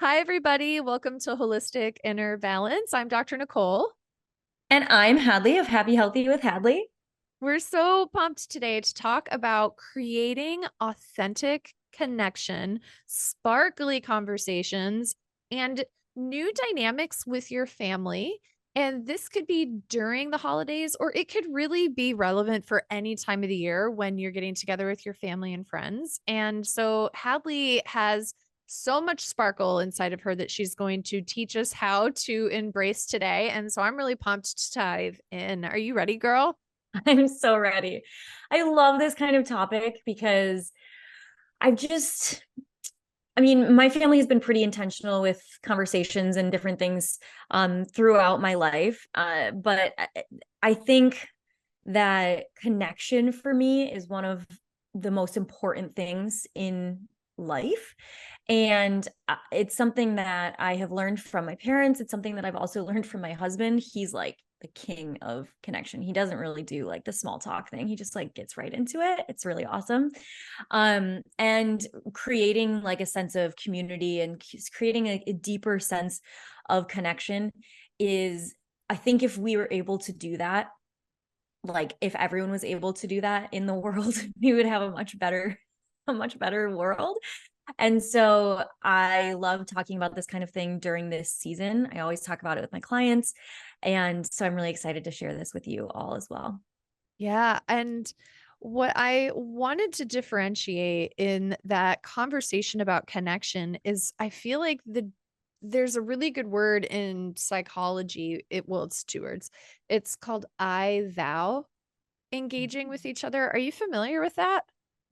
Hi, everybody. Welcome to Holistic Inner Balance. I'm Dr. Nicole. And I'm Hadley of Happy Healthy with Hadley. We're so pumped today to talk about creating authentic connection, sparkly conversations, and new dynamics with your family. And this could be during the holidays, or it could really be relevant for any time of the year when you're getting together with your family and friends. And so Hadley has so much sparkle inside of her that she's going to teach us how to embrace today. And so I'm really pumped to dive in. Are you ready, girl? I'm so ready. I love this kind of topic because I've just, my family has been pretty intentional with conversations and different things throughout my life. But I think that connection for me is one of the most important things in life. And it's something that I have learned from my parents. It's something that I've also learned from my husband. He's like the king of connection. He doesn't really do like the small talk thing. He just like gets right into it. It's really awesome. And creating like a sense of community and creating a deeper sense of connection is, I think if we were able to do that, like if everyone was able to do that in the world, we would have a much better world. And so I love talking about this kind of thing during this season. I always talk about it with my clients. And so I'm really excited to share this with you all as well. Yeah. And what I wanted to differentiate in that conversation about connection is I feel like there's a really good word in psychology. It's two words. It's called I thou engaging with each other. Are you familiar with that?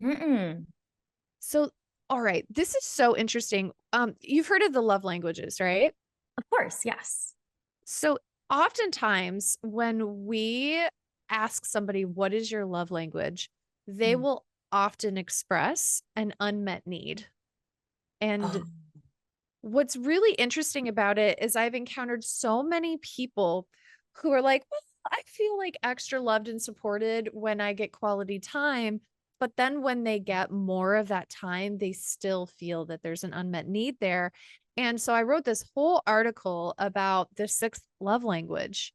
Mm-mm. So, all right, this is so interesting. You've heard of the love languages, right? Of course, yes. So, oftentimes when we ask somebody, what is your love language? They Mm. will often express an unmet need. And Oh. what's really interesting about it is I've encountered so many people who are like, well, I feel like extra loved and supported when I get quality time. But then when they get more of that time, they still feel that there's an unmet need there. And so I wrote this whole article about the sixth love language,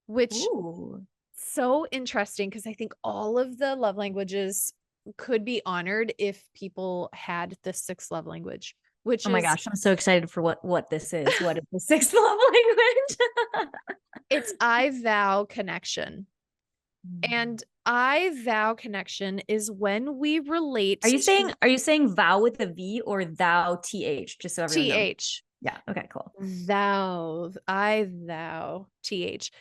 which Ooh. so interesting because I think all of the love languages could be honored if people had the sixth love language, which Oh my is gosh, I'm so excited for what this is. What is the sixth love language? it's I thou connection. And I thou connection is when we Are relate you to saying are you saying vow with a V or thou th? Just so everyone knows. th, Yeah. Okay, cool. thou, I thou, th.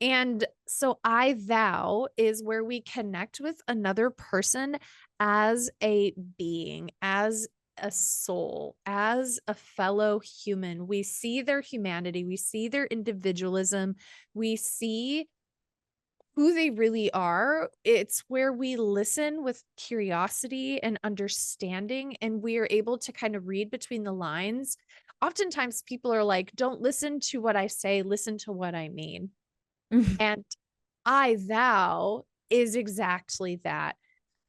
And so I thou is where we connect with another person as a being, as a soul, as a fellow human. We see their humanity, we see their individualism, we see who they really are. It's where we listen with curiosity and understanding, and we are able to kind of read between the lines. Oftentimes, people are like, don't listen to what I say, listen to what I mean. And I, thou is exactly that.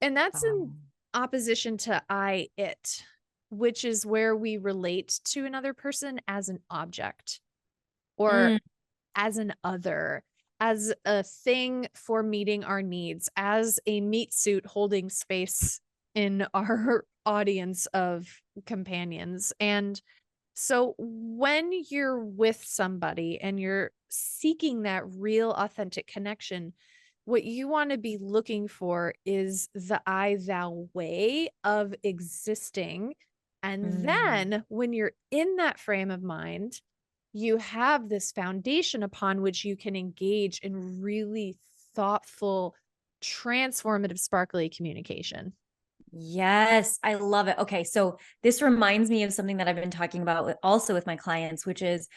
And that's in Um, opposition to I, it, which is where we relate to another person as an object or mm, as an other, as a thing for meeting our needs, as a meat suit holding space in our audience of companions. And so when you're with somebody and you're seeking that real authentic connection, what you want to be looking for is the I thou way of existing. And mm. then when you're in that frame of mind, you have this foundation upon which you can engage in really thoughtful, transformative, sparkly communication. Yes, I love it. Okay, so this reminds me of something that I've been talking about also with my clients, which is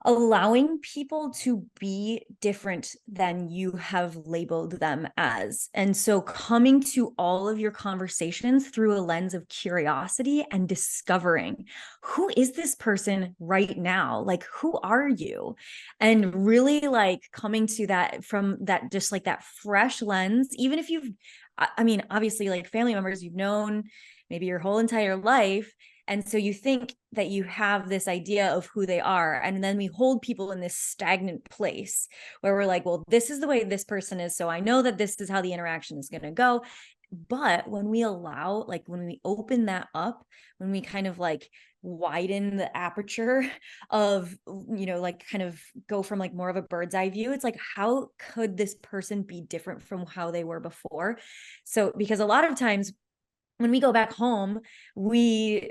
allowing people to be different than you have labeled them as. And so coming to all of your conversations through a lens of curiosity and discovering who is this person right now? Like, who are you? And really like coming to that from that, just like that fresh lens, even if you've, I mean, obviously, like family members you've known maybe your whole entire life, And so you think that you have this idea of who they are. And then we hold people in this stagnant place where we're like, well, this is the way this person is. So I know that this is how the interaction is going to go. But when we allow, like when we open that up, when we kind of like widen the aperture of, like kind of go from like more of a bird's eye view, it's like, how could this person be different from how they were before? So, because a lot of times when we go back home, we,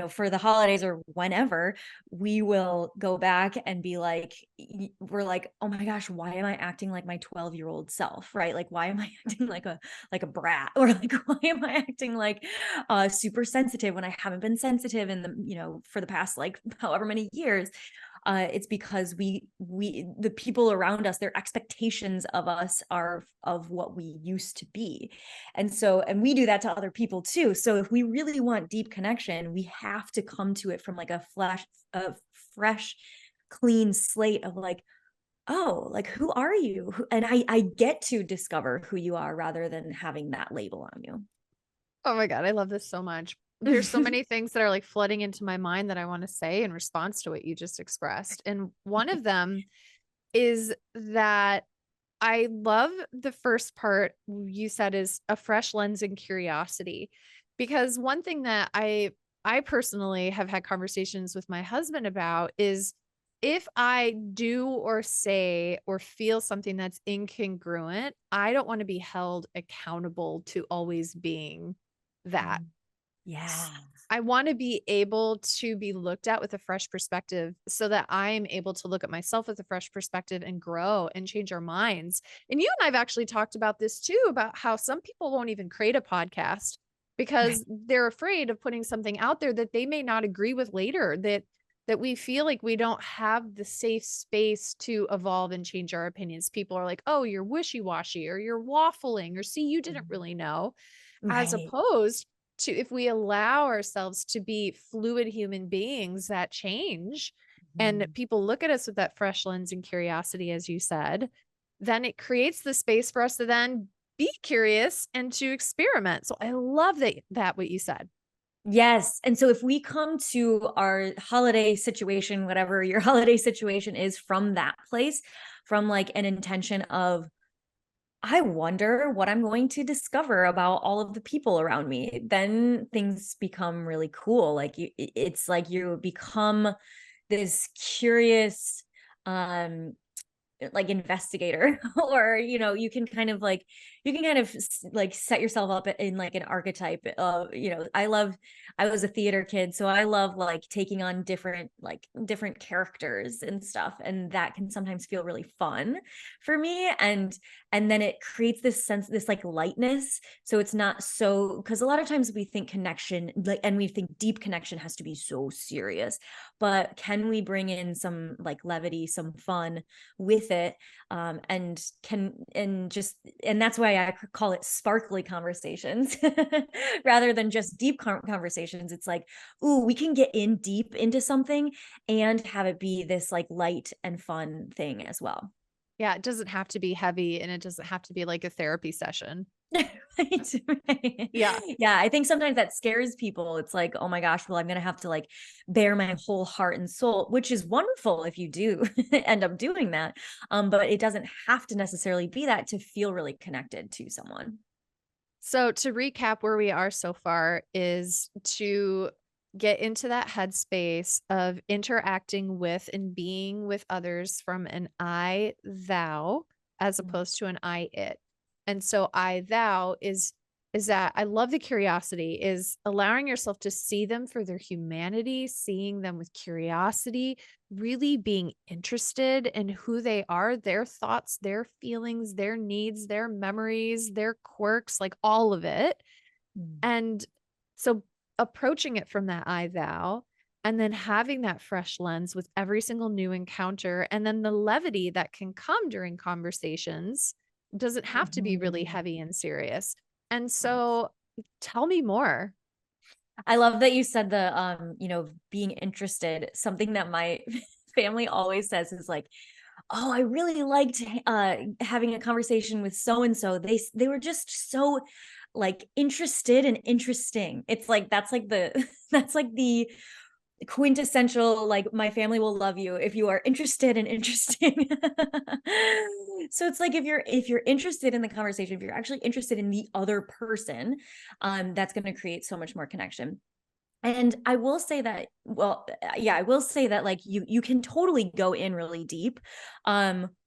for the holidays or whenever, we will go back and be like, we're like, oh my gosh, why am I acting like my 12-year-old self? Right? Like, why am I acting like a brat? Or like, why am I acting like super sensitive when I haven't been sensitive in the, for the past like however many years? It's because the people around us, their expectations of us are of what we used to be. And we do that to other people too. So if we really want deep connection, we have to come to it from like a fresh, clean slate of like, oh, like, who are you? And I get to discover who you are rather than having that label on you. Oh my God, I love this so much. There's so many things that are like flooding into my mind that I want to say in response to what you just expressed. And one of them is that I love the first part you said is a fresh lens and curiosity. Because one thing that I personally have had conversations with my husband about is if I do or say or feel something that's incongruent, I don't want to be held accountable to always being that. Mm. Yeah. I want to be able to be looked at with a fresh perspective so that I'm able to look at myself with a fresh perspective and grow and change our minds. And you and I've actually talked about this too, about how some people won't even create a podcast Right. because they're afraid of putting something out there that they may not agree with later, that we feel like we don't have the safe space to evolve and change our opinions. People are like, "Oh, you're wishy-washy or you're waffling or see you didn't Mhm. really know." As Right. opposed to if we allow ourselves to be fluid human beings that change and Mhm. people look at us with that fresh lens and curiosity, as you said, then it creates the space for us to then be curious and to experiment. So I love that what you said. Yes. And so if we come to our holiday situation, whatever your holiday situation is, from that place, from like an intention of, I wonder what I'm going to discover about all of the people around me, then things become really cool. Like it's like you become this curious, um, like investigator or you can kind of like like set yourself up in like an archetype of I was a theater kid, so I love like taking on different characters and stuff, and that can sometimes feel really fun for me. And then it creates this sense, this like lightness, so it's not so, because a lot of times we think connection, like, and we think deep connection has to be so serious, but can we bring in some like levity, some fun with it, and that's why I call it sparkly conversations rather than just deep conversations. It's like, ooh, we can get in deep into something and have it be this like light and fun thing as well. Yeah, it doesn't have to be heavy and it doesn't have to be like a therapy session. Right, right. Yeah. Yeah, I think sometimes that scares people. It's like, oh my gosh, well, I'm gonna have to like bare my whole heart and soul, which is wonderful if you do end up doing that. But it doesn't have to necessarily be that to feel really connected to someone. So to recap where we are so far is to get into that headspace of interacting with and being with others from an I thou as Mm. opposed to an I it. And so I thou is that I love the curiosity, is allowing yourself to see them for their humanity, seeing them with curiosity, really being interested in who they are, their thoughts, their feelings, their needs, their memories, their quirks, like all of it. Mm. And so approaching it from that I thou, and then having that fresh lens with every single new encounter, and then the levity that can come during conversations doesn't have to be really Mhm. heavy and serious. And Yes. so tell me more. I love that you said being interested. Something that my family always says is like, "Oh, I really liked having a conversation with so and so. They were just so like interested and interesting. It's like, that's like the, that's like the quintessential, like, my family will love you if you are interested and interesting. So it's like, if you're interested in the conversation, if you're actually interested in the other person, that's going to create so much more connection. And I will say that, well, yeah, I will say that, like, you can totally go in really deep.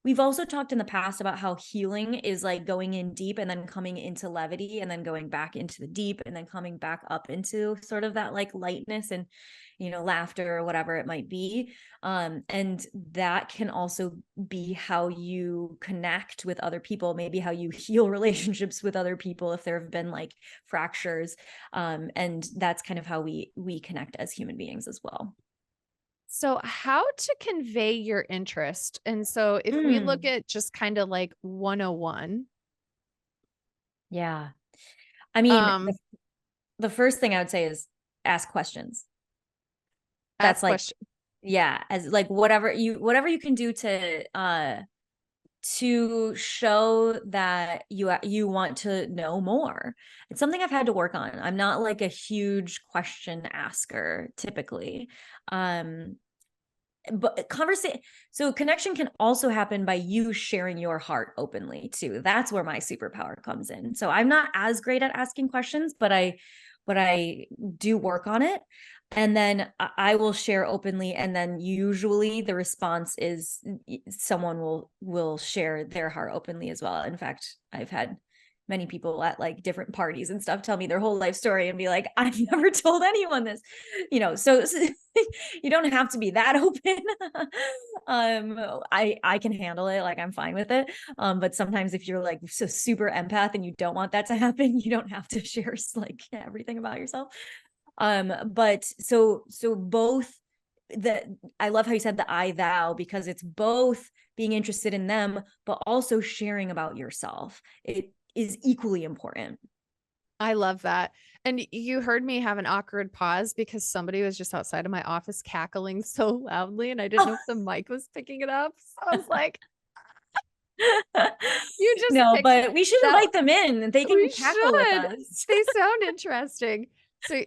We've also talked in the past about how healing is like going in deep and then coming into levity and then going back into the deep and then coming back up into sort of that like lightness and, laughter or whatever it might be. And that can also be how you connect with other people, maybe how you heal relationships with other people if there have been like fractures. And that's kind of how we connect as human beings as well. So, how to convey your interest? And so, if we look Mm, at just kind of like 101, yeah. I mean, um, the first thing I would say is ask questions. That's ask like, questions. yeah, as like whatever you can do to show that you want to know more. It's something I've had to work on. I'm not like a huge question asker typically. Um but conversation, so connection can also happen by you sharing your heart openly too. That's where my superpower comes in. So I'm not as great at asking questions, but I do work on it. And then I will share openly, and then usually the response is someone will share their heart openly as well. In fact, I've had many people at like different parties and stuff tell me their whole life story and be like, I've never told anyone this, so you don't have to be that open. I can handle it, like I'm fine with it. But sometimes if you're like so super empath and you don't want that to happen, you don't have to share like everything about yourself. But so both, the I love how you said the I thou, because it's both being interested in them but also sharing about yourself. It is equally important. I love that. And you heard me have an awkward pause because somebody was just outside of my office cackling so loudly, and I didn't know if the mic was picking it up. So I was like, you just No, picked but we should that. invite them in. They can We cackle with should. us. They sound interesting. So,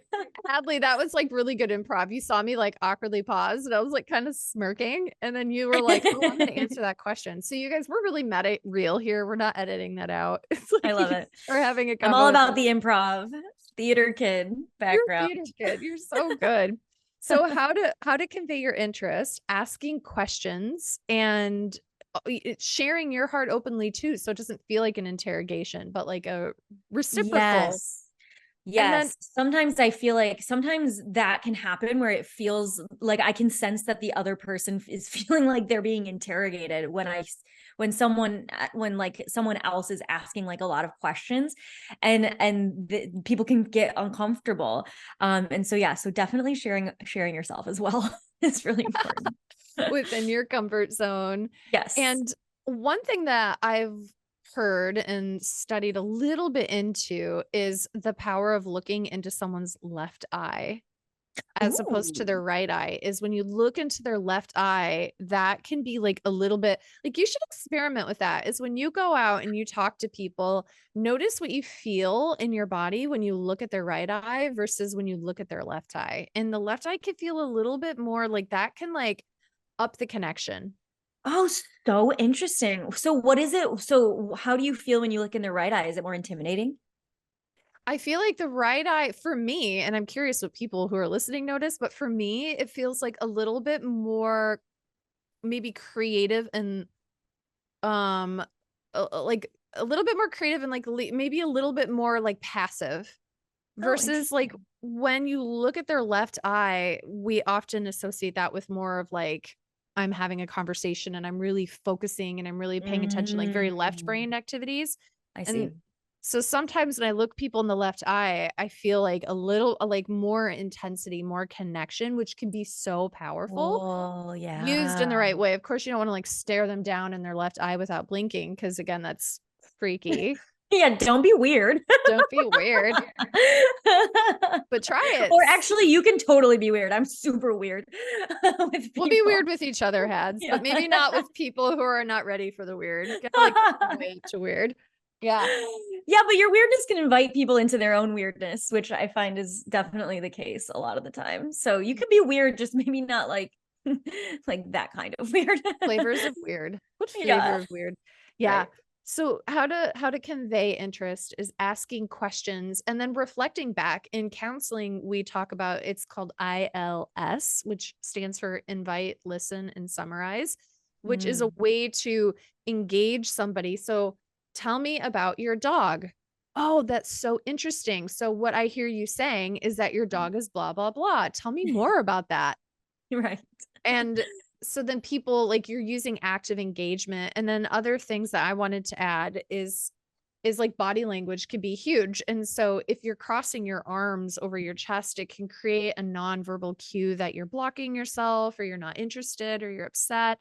Hadley, that was like really good improv. You saw me like awkwardly pause and I was like kind of smirking. And then you were like, oh, I'm going to answer that question. So, you guys, we're really meta real here. We're not editing that out. It's I like love you it. are having a I'm all convo with about me. the improv theater kid You're a background. theater kid. You're so good. So, how to convey your interest, asking questions, and sharing your heart openly too, so it doesn't feel like an interrogation, but like a reciprocal. Yes. And then Yes. Sometimes I feel like sometimes that can happen where it feels like I can sense that the other person is feeling like they're being interrogated when like someone else is asking like a lot of questions, and people can get uncomfortable. And so yeah, so definitely sharing yourself as well is really important. within your comfort zone. Yes. And one thing that I've heard and studied a little bit into is the power of looking into someone's left eye as opposed to Ooh. their right eye. Is when you look into their left eye, that can be like a little bit like, you should experiment with that. Is when you go out and you talk to people, notice what you feel in your body when you look at their right eye versus when you look at their left eye. And the left eye can feel a little bit more like that, can like up the connection. Oh, so interesting. So what is it? So how do you feel when you look in the right eye? Is it more intimidating? I feel like the right eye for me, and I'm curious what people who are listening notice, but for me, it feels like a little bit more maybe creative and um like a little bit more creative and like maybe a little bit more like passive Oh, versus like interesting. when you look at their left eye, we often associate that with more of like I'm having a conversation and I'm really focusing and I'm really paying attention, like very left Mm, brain activities. I And see. so sometimes when I look people in the left eye, I feel like a little like more intensity, more connection, which can be so powerful Oh, used in yeah. the right way. Of course, you don't want to like stare them down in their left eye without blinking, because again, that's freaky. Yeah, don't be weird. Don't be weird, but try it. Or actually, you can totally be weird. I'm super weird with We'll be people. weird with each other, Hads, but Yeah. maybe not with people who are not ready for the weird. You gotta like way up to weird. Yeah. Yeah, but your weirdness can invite people into their own weirdness, which I find is definitely the case a lot of the time. So you can be weird, just maybe not like like that kind of weird. Flavors of weird. What flavor Yeah, of weird? Yeah. right. So how to convey interest is asking questions and then reflecting back. In counseling, we talk about it's called ILS, which stands for invite, listen, and summarize, which is a Mm. way to engage somebody. So tell me about your dog. Oh, that's so interesting. So what I hear you saying is that your dog is blah blah blah. Tell me more about that. Right. And so then people like you're using active engagement, and then other things that I wanted to add is like body language can be huge. And so if you're crossing your arms over your chest, it can create a nonverbal cue that you're blocking yourself or you're not interested or you're upset.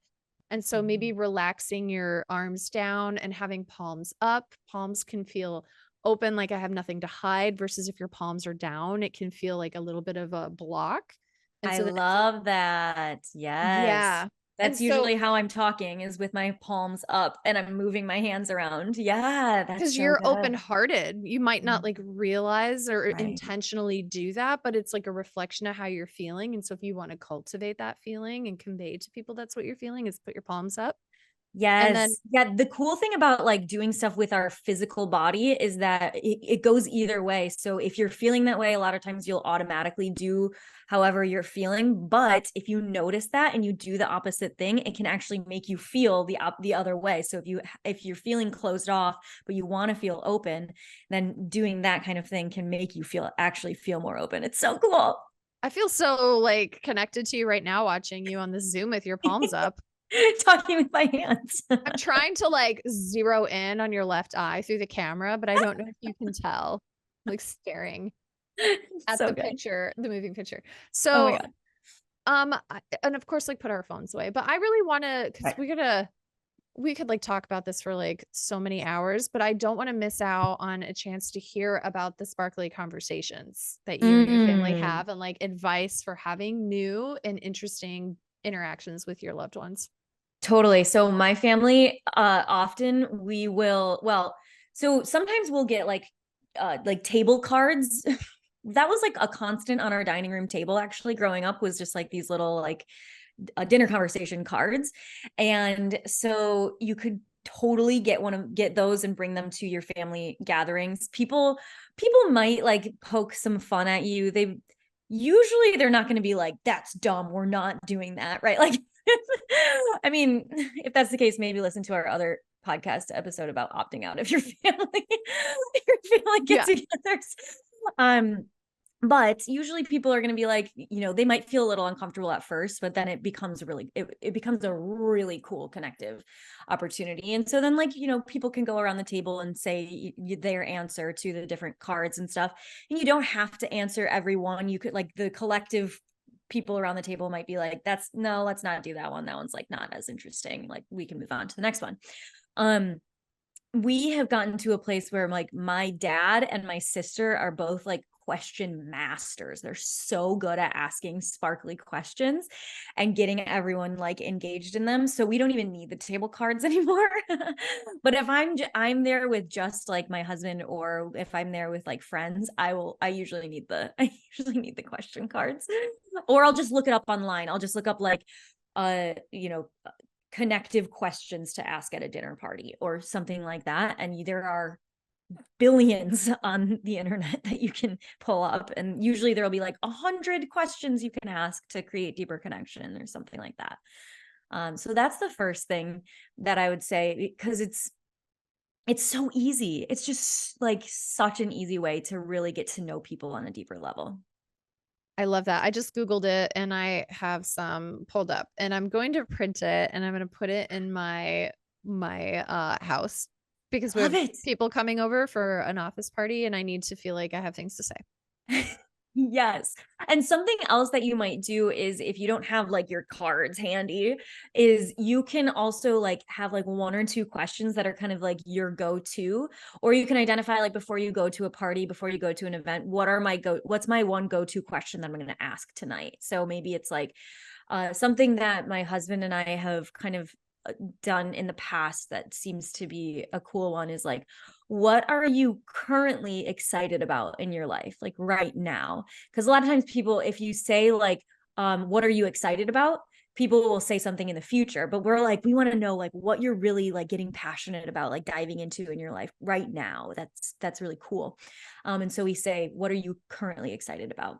And so maybe Mhm. relaxing your arms down and having palms up. Palms can feel open, like I have nothing to hide, versus if your palms are down, it can feel like a little bit of a block. And I so then as you love that. Yes. yeah. And That's so usually how I'm talking is with my palms up and I'm moving my hands around. Yeah, that's because so you're good. open-hearted, you might not Mhm. like realize or Right. intentionally do that, but it's like a reflection of how you're feeling. And so if you want to cultivate that feeling and convey to people that's what you're feeling, is put your palms up. And then Yes. Yeah. The cool thing about like doing stuff with our physical body is that it goes either way. So if you're feeling that way, a lot of times you'll automatically do however you're feeling. But if you notice that and you do the opposite thing, it can actually make you feel the other way. So if you're feeling closed off, but you want to feel open, then doing that kind of thing can make you actually feel more open. It's so cool. I feel so like connected to you right now watching you on the Zoom with your palms up. Talking with my hands. I'm trying to like zero in on your left eye through the camera, but I don't know if you can tell. Like staring at So the good. picture, the moving picture. Oh my So God. and of course, like put our phones away. But I really want to, because Right. we could like talk about this for like so many hours, but I don't want to miss out on a chance to hear about the sparkly conversations that you and your family Mm. have and like advice for having new and interesting interactions with your loved ones. Totally. So my family, often we will, well, so sometimes we'll get like table cards. That was like a constant on our dining room table actually growing up was just like these little like dinner conversation cards. And so you could totally get those and bring them to your family gatherings. People might like poke some fun at you. They're not going to be like, that's dumb, we're not doing that, right? Like I mean, if that's the case, maybe listen to our other podcast episode about opting out of your family, your family Yeah. get-togethers. Um, but usually people are going to be like, they might feel a little uncomfortable at first, but then it becomes a really cool connective opportunity. And so then like, people can go around the table and say their answer to the different cards and stuff. And you don't have to answer everyone. You could like the collective people around the table might be like, let's not do that one. That one's like not as interesting. Like we can move on to the next one. Um, we have gotten to a place where like my dad and my sister are both like question masters. They're so good at asking sparkly questions and getting everyone like engaged in them. So we don't even need the table cards anymore. But if I'm there with just like my husband, or if I'm there with like friends, I usually need the question cards. Or I'll just look it up online. I'll just look up like uh you know connective questions to ask at a dinner party or something like that. And there are billions on the internet that you can pull up. And usually there'll be like 100 questions you can ask to create deeper connection or something like that. So that's the first thing that I would say, because it's so easy. It's just like such an easy way to really get to know people on a deeper level. I love that. I just Googled it and I have some pulled up and I'm going to print it and I'm going to put it in my house because we Love have it. people coming over for an office party and I need to feel like I have things to say. Yes. And something else that you might do is if you don't have like your cards handy, is you can also like have like one or two questions that are kind of like your go-to, or you can identify like before you go to a party, before you go to an event, what's my one go-to question that I'm going to ask tonight? So maybe it's like something that my husband and I have kind of done in the past that seems to be a cool one is like, what are you currently excited about in your life, like right now? Because a lot of times people, if you say like, what are you excited about? People will say something in the future, but we're like, we want to know like what you're really like getting passionate about, like diving into in your life right now. That's really cool. And so we say, what are you currently excited about?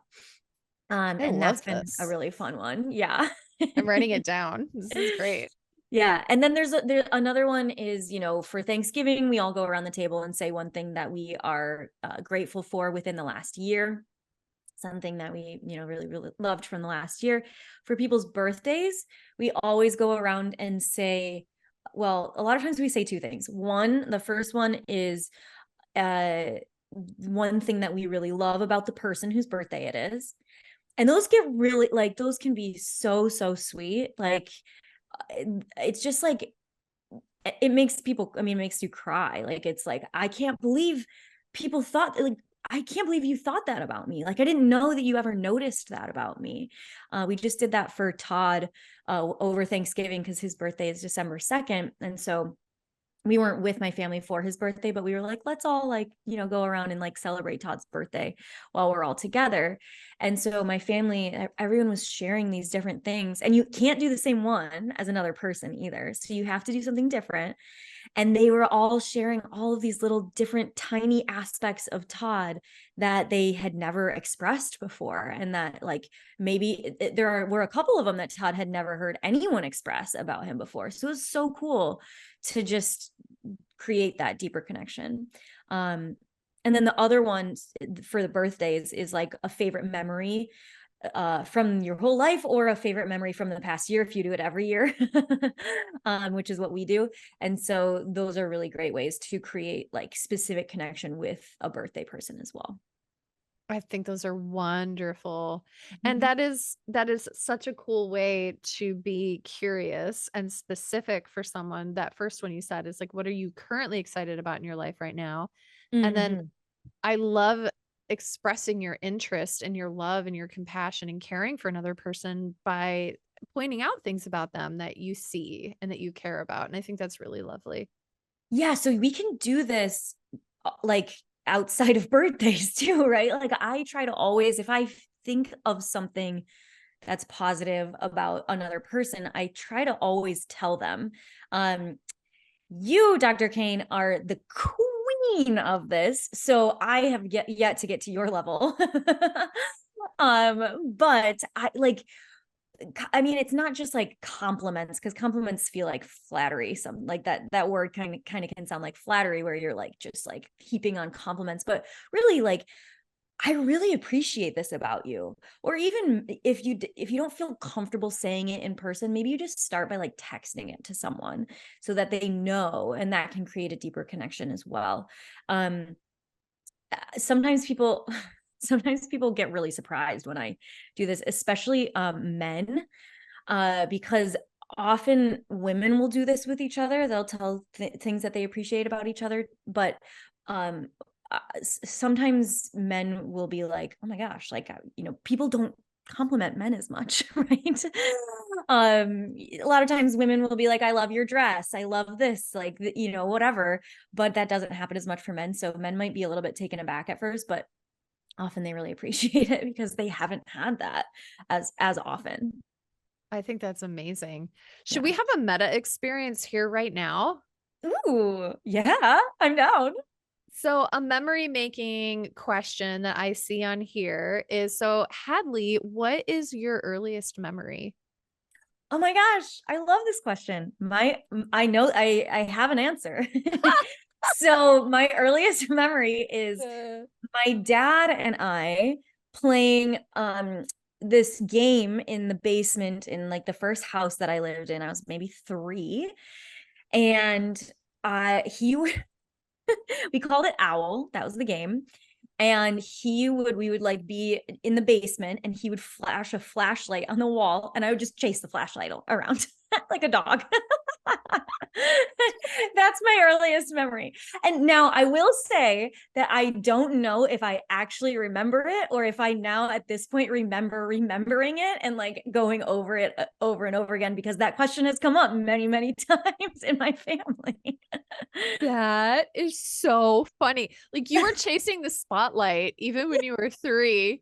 I And that's love been a this. really fun one. Yeah. I'm writing it down. This is great. Yeah. And then there's another one is, you know, for Thanksgiving, we all go around the table and say one thing that we are grateful for within the last year, something that we, you know, really, really loved from the last year. For people's birthdays, we always go around and say, well, a lot of times we say two things. One, the first one is uh, one thing that we really love about the person whose birthday it is. And those get really like, those can be so, so sweet. Like, it's just like, it makes people, I mean, it makes you cry. Like, it's like, I can't believe people thought, like, I can't believe you thought that about me. Like, I didn't know that you ever noticed that about me. We just did that for Todd over Thanksgiving because his birthday is December 2nd. And so we weren't with my family for his birthday, but we were like, let's all like, you know, go around and like celebrate Todd's birthday while we're all together. And so my family, everyone was sharing these different things, and you can't do the same one as another person either. So you have to do something different. And they were all sharing all of these little different tiny aspects of Todd that they had never expressed before. And that like maybe were a couple of them that Todd had never heard anyone express about him before. So it was so cool to just create that deeper connection. And then the other one for the birthdays is like a favorite memory from your whole life, or a favorite memory from the past year if you do it every year, which is what we do. And so those are really great ways to create like specific connection with a birthday person as well. I think those are wonderful. And Mhm. that is such a cool way to be curious and specific for someone. That first one you said is like, what are you currently excited about in your life right now? And then Mhm. I love expressing your interest and your love and your compassion and caring for another person by pointing out things about them that you see and that you care about. And I think that's really lovely. Yeah, so we can do this like outside of birthdays too, right? Like I try to always, if I think of something that's positive about another person, I try to always tell them. Um, you, Dr. Kane, are the queen of this. So I have yet to get to your level. But I like, I mean, it's not just like compliments, because compliments feel like flattery. Some like that word kind of can sound like flattery, where you're like just like heaping on compliments, but really like, I really appreciate this about you. Or even if you don't feel comfortable saying it in person, maybe you just start by like texting it to someone so that they know, and that can create a deeper connection as well. Um, sometimes people sometimes people get really surprised when I do this, especially men, because often women will do this with each other. They'll tell things that they appreciate about each other, but um, sometimes men will be like, "Oh my gosh, like you know, people don't compliment men as much," right? A lot of times women will be like, "I love your dress. I love this," like you know, whatever. But that doesn't happen as much for men. So men might be a little bit taken aback at first, but often they really appreciate it because they haven't had that as often. I think that's amazing. Should we Yeah. have a meta experience here right now? Ooh, yeah, I'm down. So, a memory making question that I see on here is so, Hadley, what is your earliest memory? Oh my gosh, I love this question. I know I have an answer. So my earliest memory is Uh, my dad and I playing this game in the basement in like the first house that I lived in. I was maybe 3, and he would we called it Owl. That was the game. And we would like be in the basement, and he would flash a flashlight on the wall, and I would just chase the flashlight around. like a dog. That's my earliest memory. And now I will say that I don't know if I actually remember it or if I now at this point remember remembering it and like going over it over and over again, because that question has come up many, many times in my family. That is so funny. Like you were chasing the spotlight even when you were 3.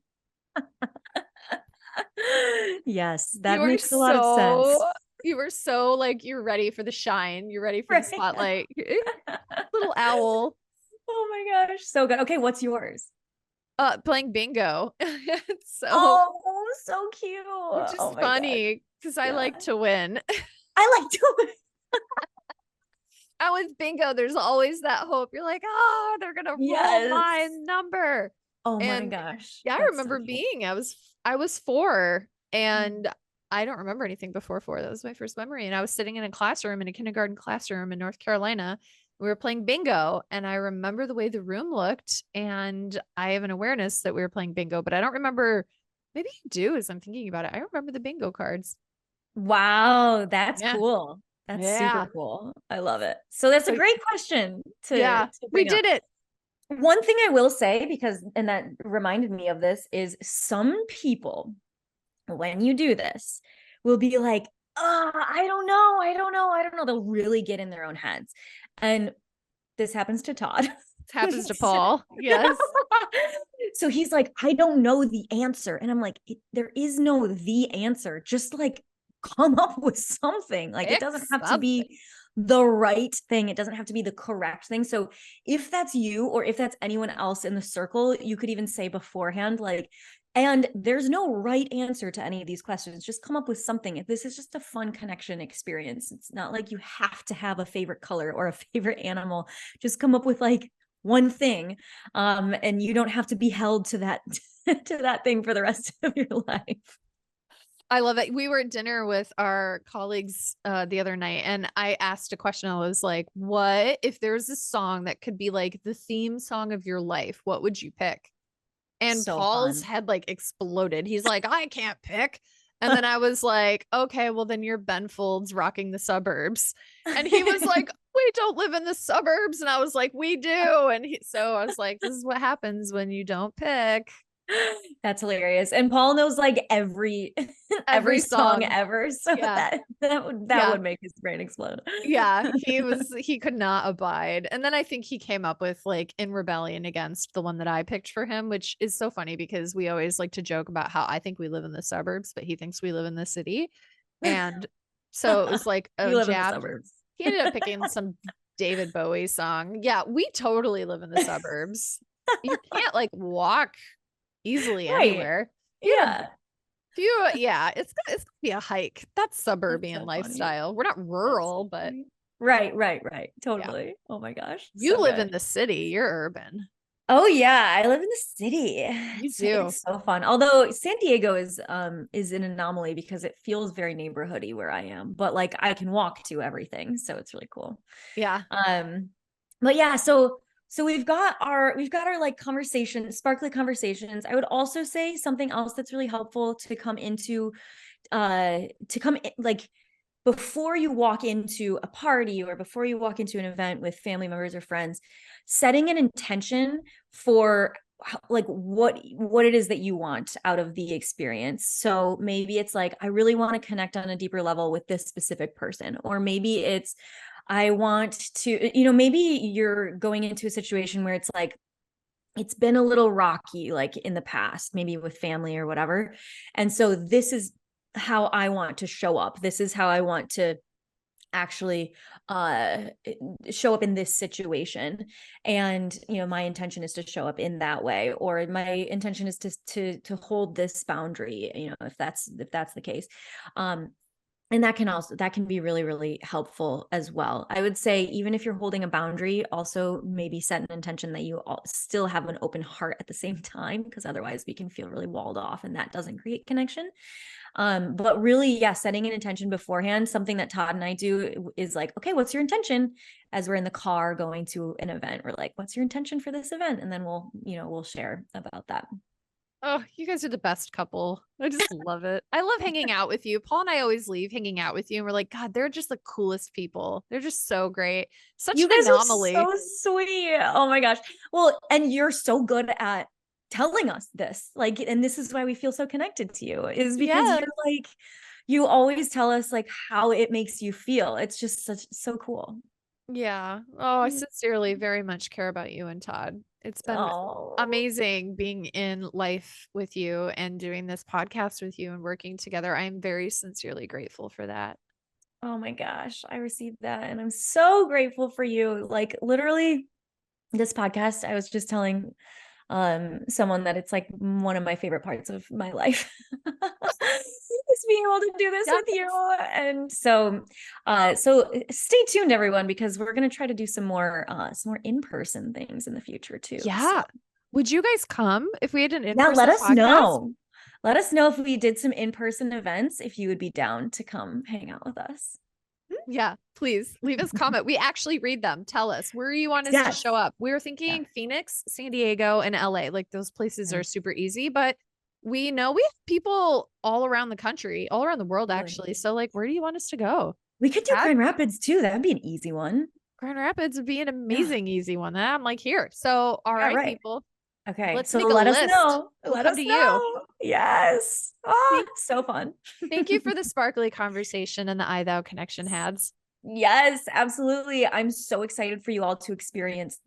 Yes, You that were makes a lot of sense. so like you're ready for the shine. You're ready for the Right. spotlight. Little owl. Oh my gosh, so good. Okay, what's yours? Playing bingo. So, Oh, so cute. which is Oh my gosh. funny because I Yeah. like to win. I like to. And with bingo, there's always that hope. You're like, oh, they're gonna roll my Yes. number. Oh my And gosh. yeah, I That's so remember cute. I was 4 Mm. and I don't remember anything before 4. That was my first memory. And I was sitting in a classroom in a kindergarten classroom in North Carolina. We were playing bingo, and I remember the way the room looked. And I have an awareness that we were playing bingo, but I don't remember. Maybe I do as I'm thinking about it. I remember the bingo cards. Wow, that's Yeah. cool. That's super Yeah. cool. I love it. So that's a So great question yeah, to we bring up. did it. One thing I will say, because, and that reminded me of this, is some people, when you do this, will be like, I don't know. I don't know. I don't know. They'll really get in their own heads. And this happens to Todd. This happens to Paul. Yes. So he's like, I don't know the answer. And I'm like, there is no the answer. Just like come up with something. Like it Pick doesn't have to something. be the right thing. It doesn't have to be the correct thing. So if that's you or if that's anyone else in the circle, you could even say beforehand, like, and there's no right answer to any of these questions. Just come up with something. If this is just a fun connection experience, it's not like you have to have a favorite color or a favorite animal. Just come up with like one thing, and you don't have to be held to that to that thing for the rest of your life. I love it. We were at dinner with our colleagues the other night, and I asked a question. I was like, what if there's a song that could be like the theme song of your life? What would you pick? And So Paul's fun. head like exploded. He's like, I can't pick. And then I was like, okay, well, then you're Ben Folds rocking the suburbs. And he was like, we don't live in the suburbs. And I was like, we do. And so I was like, this is what happens when you don't pick That's hilarious. And Paul knows like every every every song song. ever. So Yeah. that Yeah. would make his brain explode. Yeah, he could not abide. And then I think he came up with like in rebellion against the one that I picked for him, which is so funny because we always like to joke about how I think we live in the suburbs, but he thinks we live in the city. And so it was like a You live in the jab. suburbs. He ended up picking some David Bowie song. Yeah, we totally live in the suburbs. You can't like walk easily Right. anywhere. If you had a Yeah. yeah, it's gonna be a hike. That's That's suburban so funny. lifestyle. We're not That's so rural, but funny. Right, right, right. yeah. Totally. Oh my gosh. You So live good. in the city. You're urban. Oh yeah, I live in the city. You do. It's so fun. Although San Diego is an anomaly because it feels very neighborhoody where I am, but like I can walk to everything, so it's really cool. Yeah. Um but yeah, so we've got our like conversation, sparkly conversations. I would also say something else that's really helpful to come into like before you walk into a party or before you walk into an event with family members or friends, setting an intention for like what it is that you want out of the experience. So maybe it's like I really want to connect on a deeper level with this specific person, or maybe it's I want to, maybe you're going into a situation where it's like it's been a little rocky like in the past, maybe with family or whatever. And so this is how I want to show up. This is how I want to actually show up in this situation. And my intention is to show up in that way, or my intention is to hold this boundary, if that's the case. And that can be really, really helpful as well. I would say, even if you're holding a boundary, also maybe set an intention that you still have an open heart at the same time, because otherwise we can feel really walled off and that doesn't create connection. But really, yeah, setting an intention beforehand. Something that Todd and I do is like, okay, what's your intention? As we're in the car going to an event, we're like, what's your intention for this event? And then we'll share about that. Oh, you guys are the best couple. I just love it. I love hanging out with you. Paul and I always leave hanging out with you, and we're like, God, they're just the coolest people. They're just so great. Such You an guys are anomaly. so sweet. Oh my gosh. Well, and you're so good at telling us this. Like, and this is why we feel so connected to you, is because Yes. you're like, you always tell us like how it makes you feel. It's just so cool. Yeah. Oh, I sincerely very much care about you and Todd. It's been Oh, amazing being in life with you and doing this podcast with you and working together. I'm very sincerely grateful for that. oh my gosh. I received that and I'm so grateful for you. Like literally this podcast, I was just telling someone that it's like one of my favorite parts of my life is being able to do this Yeah. with you. And so stay tuned everyone, because we're going to try to do some more in-person things in the future too. So Yeah. Would you guys come if we had an yeah, let in-person us podcast? know. Let us know if we did some in-person events, if you would be down to come hang out with us. Yeah, please leave us comment. We actually read them. Tell us where you want us to Yes. show up. We were Yeah. thinking Phoenix, San Diego, and LA. Like those places Yeah. are super easy, but we know we have people all around the country, all around the world, Totally. actually. So, like, where do you want us to go? We could do Chad? Grand Rapids too. That'd be an easy one. Grand Rapids would be an Yeah. amazing, easy one. I'm like, here. So, all Yeah, right, right. people, Okay, let's so make a let us list. know. We'll Let come us to you. know. Yes. Oh, Thank, so fun. thank you for the sparkly conversation and the I thou connection, Hads. Yes, absolutely. I'm so excited for you all to experience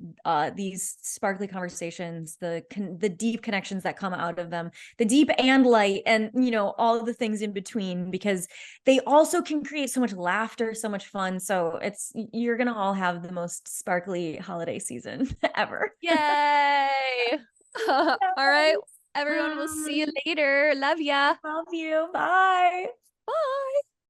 these sparkly conversations, the deep connections that come out of them, the deep and light, and all of the things in between, because they also can create so much laughter, so much fun. So you're gonna all have the most sparkly holiday season ever. Yay. All right. Yes. Everyone, we'll see you later. Love ya. Love you. Bye. Bye.